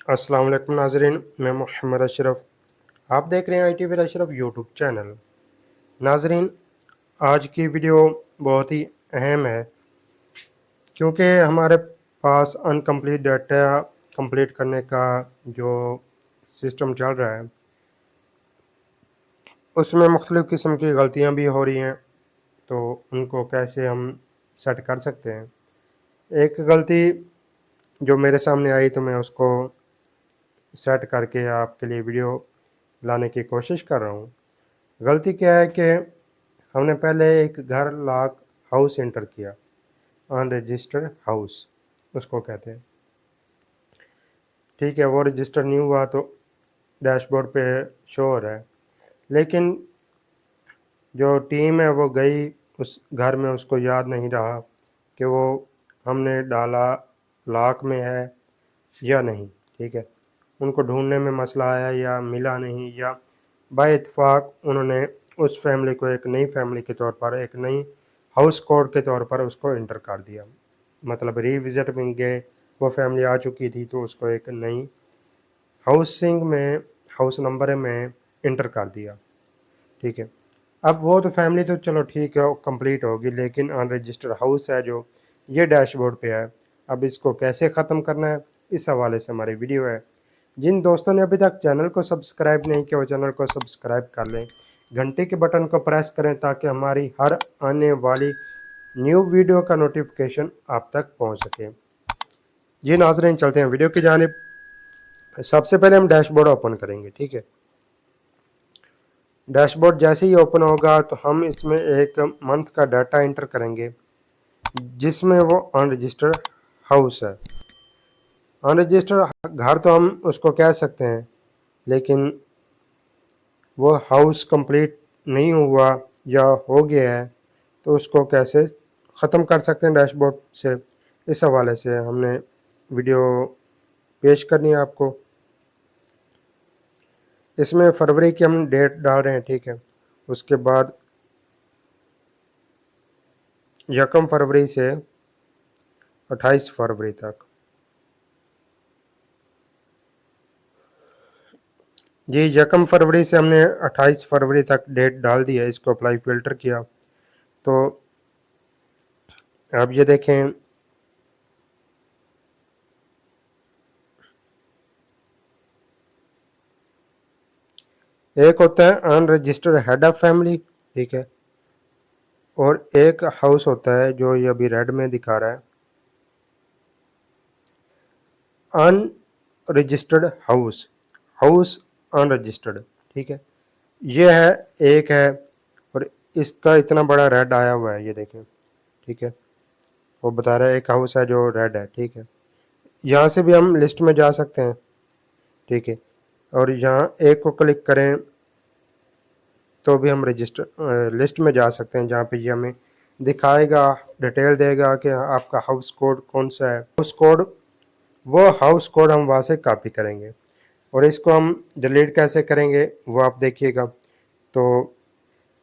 अस्सलाम वालेकुम नाज़रीन, मैं मोहम्मद अशरफ। आप देख रहे हैं IT with Ashraf YouTube channel. नाज़रीन, आज की वीडियो बहुत ही अहम है क्योंकि हमारे पास अनकम्प्लीट डाटा कंप्लीट करने का जो सिस्टम चल रहा है उसमें मुख्तलिफ़ किस्म की गलतियां भी हो रही हैं, तो उनको कैसे हम सेट कर सकते हैं। एक गलती जो मेरे सामने आई तो मैं उसको सेट करके आपके लिए वीडियो लाने की कोशिश कर रहा हूँ। गलती क्या है कि हमने पहले एक घर लॉक हाउस एंटर किया, अनरजिस्टर्ड हाउस उसको कहते हैं। ठीक है, वो रजिस्टर नहीं हुआ तो डैशबोर्ड पे शो हो रहा है, लेकिन जो टीम है वो गई उस घर में, उसको याद नहीं रहा कि वो हमने डाला लॉक में है या नहीं। ठीक है, उनको ढूंढने में मसला आया या मिला नहीं, या बाय इत्तेफाक उन्होंने उस फैमिली को एक नई फैमिली के तौर पर, एक नई हाउस कोड के तौर पर उसको इंटर कर दिया। मतलब रीविज़िट में गए, वो फैमिली आ चुकी थी तो उसको एक नई हाउसिंग में, हाउस नंबर में इंटर कर दिया। ठीक है, अब वो तो फैमिली तो चलो ठीक है, कंप्लीट होगी, लेकिन अनरजिस्टर्ड हाउस है जो ये डैशबोर्ड पे है, अब इसको कैसे ख़त्म करना है, इस हवाले से हमारी वीडियो है। जिन दोस्तों ने अभी तक चैनल को सब्सक्राइब नहीं किया वो चैनल को सब्सक्राइब कर लें, घंटे के बटन को प्रेस करें ताकि हमारी हर आने वाली न्यू वीडियो का नोटिफिकेशन आप तक पहुंच सके। जी नाज़रीन, चलते हैं वीडियो की जानिब। सबसे पहले हम डैशबोर्ड ओपन करेंगे। ठीक है, डैशबोर्ड जैसे ही ओपन होगा तो हम इसमें एक मंथ का डाटा एंटर करेंगे जिसमें वो अनरजिस्टर्ड हाउस है। अनरजिस्टर्ड घर तो हम उसको कह सकते हैं, लेकिन वो हाउस कंप्लीट नहीं हुआ या हो गया है तो उसको कैसे ख़त्म कर सकते हैं डैशबोर्ड से, इस हवाले से हमने वीडियो पेश करनी है आपको। इसमें फरवरी की हम डेट डाल रहे हैं। ठीक है, उसके बाद 1 फरवरी से 28 फरवरी तक। जी, 1 फरवरी से हमने 28 फरवरी तक डेट डाल दी है, इसको अप्लाई फ़िल्टर किया तो अब ये देखें, एक होता है अनरजिस्टर्ड हेड ऑफ फैमिली। ठीक है, और एक हाउस होता है जो ये अभी रेड में दिखा रहा है, अनरजिस्टर्ड हाउस, हाउस अनरजिस्टर्ड। ठीक है, ये है, एक है, और इसका इतना बड़ा रेड आया हुआ है, ये देखें। ठीक है, वो बता रहा है एक हाउस है जो रेड है। ठीक है, यहाँ से भी हम लिस्ट में जा सकते हैं। ठीक है, और यहाँ एक को क्लिक करें तो भी हम रजिस्टर लिस्ट में जा सकते हैं, जहाँ पे ये हमें दिखाएगा, डिटेल देगा कि आपका हाउस कोड कौन सा है। हाउस कोड, वो हाउस कोड हम वहाँ से कॉपी करेंगे और इसको हम डिलीट कैसे करेंगे वो आप देखिएगा। तो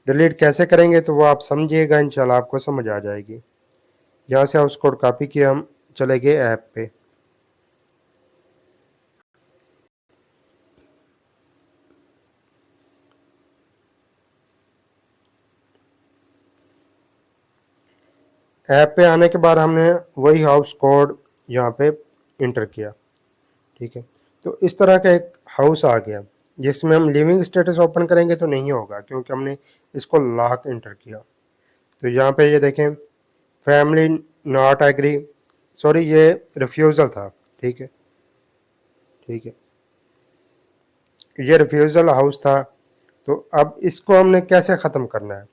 डिलीट कैसे करेंगे तो वो आप समझिएगा, इंशाल्लाह आपको समझ आ जाएगी। यहाँ से हाउस कोड कॉपी किया, हम चले गए ऐप पे। ऐप पे आने के बाद हमने वही हाउस कोड यहाँ पे इंटर किया। ठीक है, तो इस तरह का एक हाउस आ गया जिसमें हम लिविंग स्टेटस ओपन करेंगे तो नहीं होगा क्योंकि हमने इसको लॉक इंटर किया। तो यहाँ पे ये देखें, फैमिली नॉट एग्री, सॉरी ये रिफ्यूज़ल था। ठीक है, ठीक है, ये रिफ्यूज़ल हाउस था। तो अब इसको हमने कैसे ख़त्म करना है,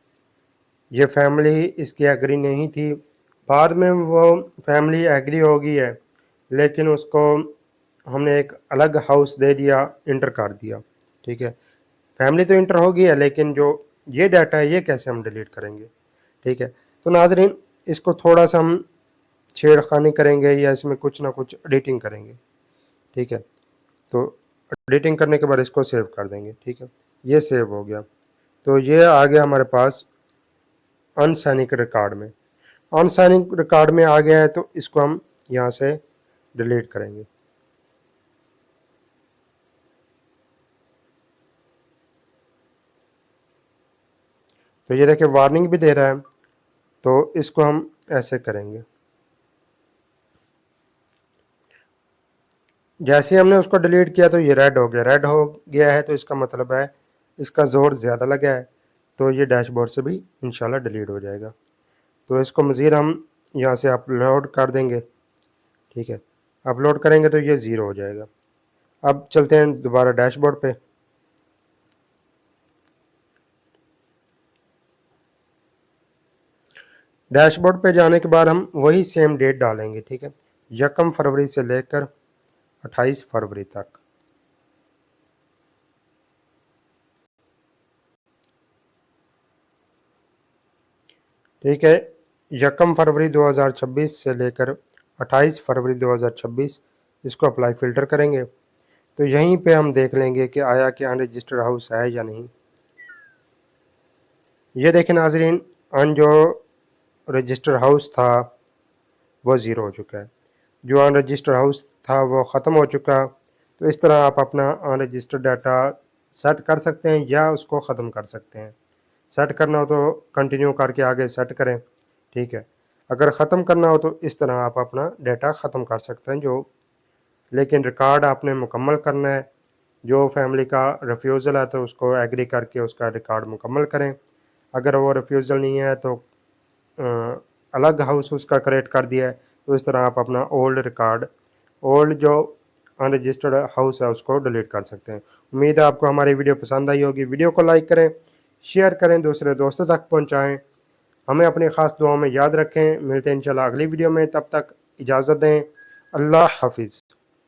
ये फैमिली इसकी एग्री नहीं थी, बाद में वो फैमिली एग्री हो गई है, लेकिन उसको हमने एक अलग हाउस दे दिया, इंटर कर दिया। ठीक है, फैमिली तो इंटर हो गई है, लेकिन जो ये डाटा है ये कैसे हम डिलीट करेंगे। ठीक है, तो नाजरीन, इसको थोड़ा सा हम छेड़खानी करेंगे या इसमें कुछ ना कुछ एडिटिंग करेंगे। ठीक है, तो एडिटिंग करने के बाद इसको सेव कर देंगे। ठीक है, ये सेव हो गया, तो ये आ गया हमारे पास अनसाइनिक रिकॉर्ड में। अनसाइनिक रिकॉर्ड में आ गया है तो इसको हम यहाँ से डिलीट करेंगे। तो ये देखिए वार्निंग भी दे रहा है, तो इसको हम ऐसे करेंगे। जैसे हमने उसको डिलीट किया तो ये रेड हो गया, रेड हो गया है तो इसका मतलब है इसका ज़ोर ज़्यादा लगा है, तो ये डैशबोर्ड से भी इंशाल्लाह डिलीट हो जाएगा। तो इसको मज़ीद हम यहाँ से अपलोड कर देंगे, ठीक है। अपलोड करेंगे तो ये ज़ीरो हो जाएगा। अब चलते हैं दोबारा डैशबोर्ड पे। डैशबोर्ड पे जाने के बाद हम वही सेम डेट डालेंगे, ठीक है। 1 फरवरी से लेकर 28 फरवरी तक। ठीक है, 1 फरवरी 2026 से लेकर 28 फरवरी 2026 इसको अप्लाई फ़िल्टर करेंगे। तो यहीं पे हम देख लेंगे कि आया कि अनरजिस्टर्ड हाउस है या नहीं। ये देखें नाज़रीन, जो रजिस्टर्ड हाउस था वो ज़ीरो हो चुका है, जो अनरजिस्टर्ड हाउस था वो ख़त्म हो चुका। तो इस तरह आप अपना अनरजिस्टर्ड डाटा सेट कर सकते हैं या उसको ख़त्म कर सकते हैं। सेट करना हो तो कंटिन्यू करके आगे सेट करें, ठीक है। अगर ख़त्म करना हो तो इस तरह आप अपना डाटा ख़त्म कर सकते हैं लेकिन रिकॉर्ड आपने मुकम्मल करना है। जो फैमिली का रिफ्यूज़ल है तो उसको एग्री करके उसका रिकॉर्ड मुकम्मल करें। अगर वो रिफ्यूज़ल नहीं है तो अलग हाउस उसका क्रिएट कर दिया है, तो इस तरह आप अपना ओल्ड जो अनरजिस्टर्ड हाउस है उसको डिलीट कर सकते हैं। उम्मीद है आपको हमारी वीडियो पसंद आई होगी। वीडियो को लाइक करें, शेयर करें, दूसरे दोस्तों तक पहुंचाएं। हमें अपनी ख़ास दुआओं में याद रखें। मिलते हैं इंशाल्लाह अगली वीडियो में, तब तक इजाज़त दें। अल्लाह हाफिज़।